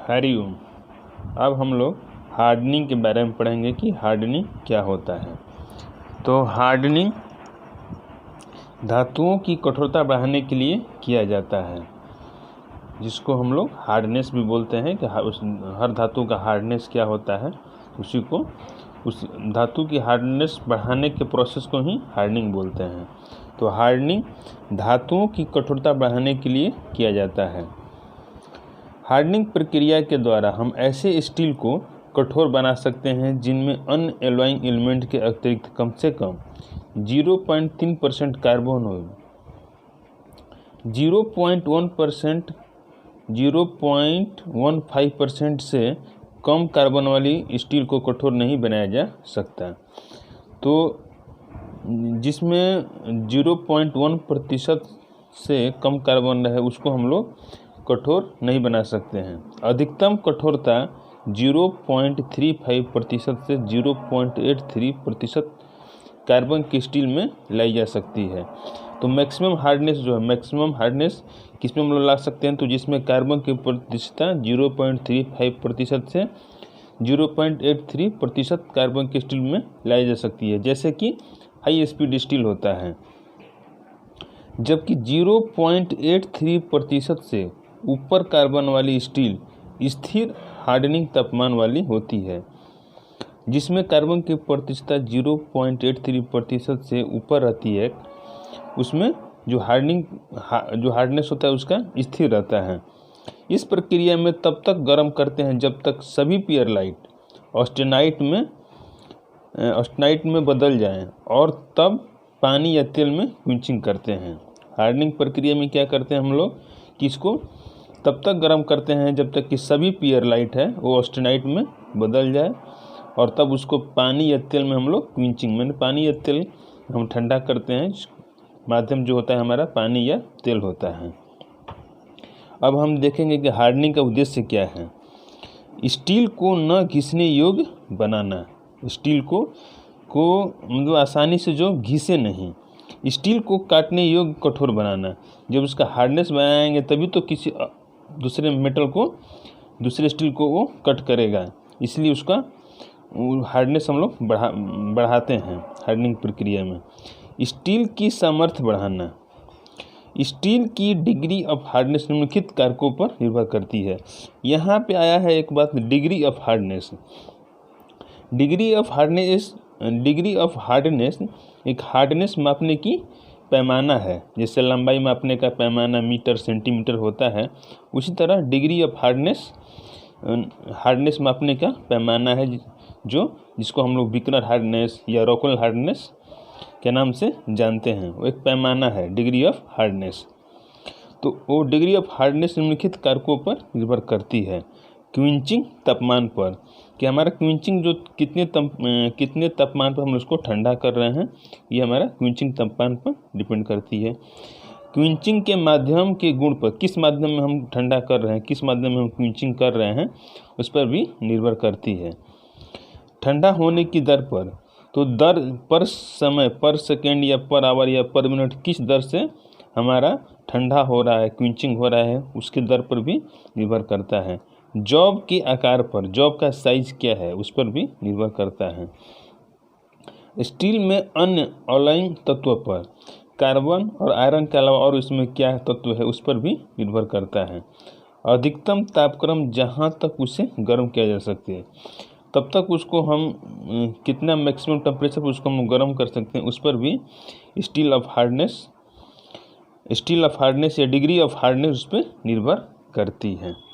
हरिओम। अब हम लोग हार्डनिंग के बारे में पढ़ेंगे कि हार्डनिंग क्या होता है। तो हार्डनिंग धातुओं की कठोरता बढ़ाने के लिए किया जाता है, जिसको हम लोग हार्डनेस भी बोलते हैं कि उस हर धातु का हार्डनेस क्या होता है, उसी को उस धातु की हार्डनेस बढ़ाने के प्रोसेस को ही हार्डनिंग बोलते हैं। तो हार्डनिंग धातुओं की कठोरता बढ़ाने के लिए किया जाता है। हार्डनिंग प्रक्रिया के द्वारा हम ऐसे स्टील को कठोर बना सकते हैं जिनमें अन्य एलॉइंग एलिमेंट के अतिरिक्त कम से कम 0.3% कार्बन हो, 0.1%, 0.15% से कम कार्बन वाली स्टील को कठोर नहीं बनाया जा सकता। तो जिसमें 0.1% से कम कार्बन रहे उसको हम लोग कठोर नहीं बना सकते हैं। अधिकतम कठोरता 0.35% से 0.83% कार्बन की स्टील में लाई जा सकती है। तो मैक्सिमम हार्डनेस जो है, मैक्सिमम हार्डनेस किसमें हम लोग ला सकते हैं, तो जिसमें कार्बन की प्रतिशतता 0.35% से 0.83% कार्बन की स्टील में लाई जा सकती है, जैसे कि हाई स्पीड स्टील होता है। जबकि 0.83% से ऊपर कार्बन वाली स्टील स्थिर हार्डनिंग तापमान वाली होती है, जिसमें कार्बन की प्रतिशतता 0.83% से ऊपर रहती है। उसमें जो हार्डनेस होता है उसका स्थिर रहता है। इस प्रक्रिया में तब तक गर्म करते हैं जब तक सभी पियरलाइट ऑस्टेनाइट में बदल जाएं, और तब पानी या तेल में क्विंचिंग करते हैं। हार्डनिंग प्रक्रिया में क्या करते हैं हम लोग कि इसको तब तक गर्म करते हैं जब तक कि सभी पियरलाइट है वो ऑस्टेनाइट में बदल जाए, और तब उसको पानी या तेल में हम लोग क्विंचिंग, मैंने पानी या तेल हम ठंडा करते हैं। माध्यम जो होता है हमारा पानी या तेल होता है। अब हम देखेंगे कि हार्डनिंग का उद्देश्य क्या है। स्टील को न घिसने योग्य बनाना, स्टील को मतलब आसानी से जो घिसे नहीं, स्टील को काटने योग्य कठोर बनाना। जब उसका हार्डनेस बनाएंगे तभी तो किसी दूसरे मेटल को, दूसरे स्टील को वो कट करेगा, इसलिए उसका हार्डनेस हम लोग बढ़ाते हैं हार्डनिंग प्रक्रिया में। स्टील की सामर्थ्य बढ़ाना, स्टील की डिग्री ऑफ हार्डनेस निम्नलिखित कारकों पर निर्भर करती है। यहाँ पे आया है एक बात, degree of hardness. Degree of hardness एक हार्डनेस मापने की पैमाना है। जैसे लंबाई मापने का पैमाना मीटर सेंटीमीटर होता है, उसी तरह डिग्री ऑफ हार्डनेस मापने का पैमाना है, जिसको हम लोग बिकनर हार्डनेस या रॉकवेल हार्डनेस के नाम से जानते हैं। वो एक पैमाना है डिग्री ऑफ हार्डनेस। तो वो डिग्री ऑफ हार्डनेस निम्नलिखित कारकों पर निर्भर करती है। क्विंचिंग तापमान पर, कि हमारा क्विंचिंग जो कितने तापमान पर हम उसको ठंडा कर रहे हैं, ये हमारा क्विंचिंग तापमान पर डिपेंड करती है। क्विंचिंग के माध्यम के गुण पर, किस माध्यम में हम ठंडा कर रहे हैं, किस माध्यम में हम क्विंचिंग कर रहे हैं, उस पर भी निर्भर करती है। ठंडा होने की दर पर, तो दर पर समय, पर सेकेंड या पर आवर या पर मिनट किस दर से हमारा ठंडा हो रहा है, क्विंचिंग हो रहा है, उसके दर पर भी निर्भर करता है। जॉब के आकार पर, जॉब का साइज क्या है, उस पर भी निर्भर करता है। स्टील में अन्य एलॉइंग तत्वों पर, कार्बन और आयरन के अलावा और इसमें क्या तत्व है, उस पर भी निर्भर करता है। अधिकतम तापक्रम जहाँ तक उसे गर्म किया जा सकते हैं, तब तक उसको हम कितना मैक्सिमम टेम्परेचर पर उसको हम गर्म कर सकते हैं, उस पर भी स्टील ऑफ हार्डनेस या डिग्री ऑफ हार्डनेस उस पर निर्भर करती है।